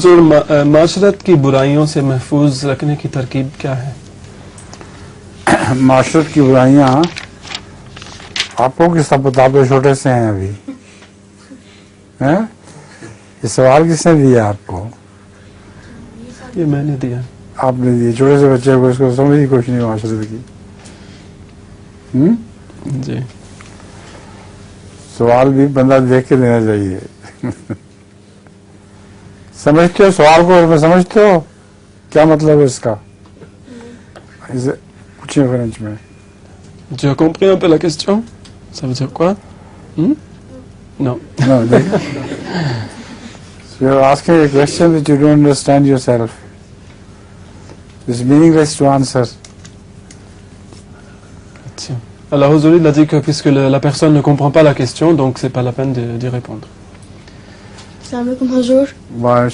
हुजूर, माशरत की बुराइयों से महफूज रखने की तरकीब क्या है? माशरत की बुराइयाँ आपको किस बताओ, छोटे से हैं अभी हैं? ये सवाल किसने दिया आपको? ये मैंने दिया। आपने दिए छोटे से बच्चे को, इसको समझ ही कुछ नहीं माशरत की। जी। सवाल भी बंदा देख के देना चाहिए। समझते हो सवाल को? मैं समझते हो क्या मतलब है इसका? इसे पूछिए फ्रेंच में। Tu as compris un peu la question? Ça veut dire quoi? Non. No, so you're asking a question that you don't understand yourself. It's meaningless to answer. Alors, Huzour, il a dit que puisque la personne ne comprend pas la question, donc c'est pas la peine d'y répondre. Assalamu alaikum, Huzour. Wa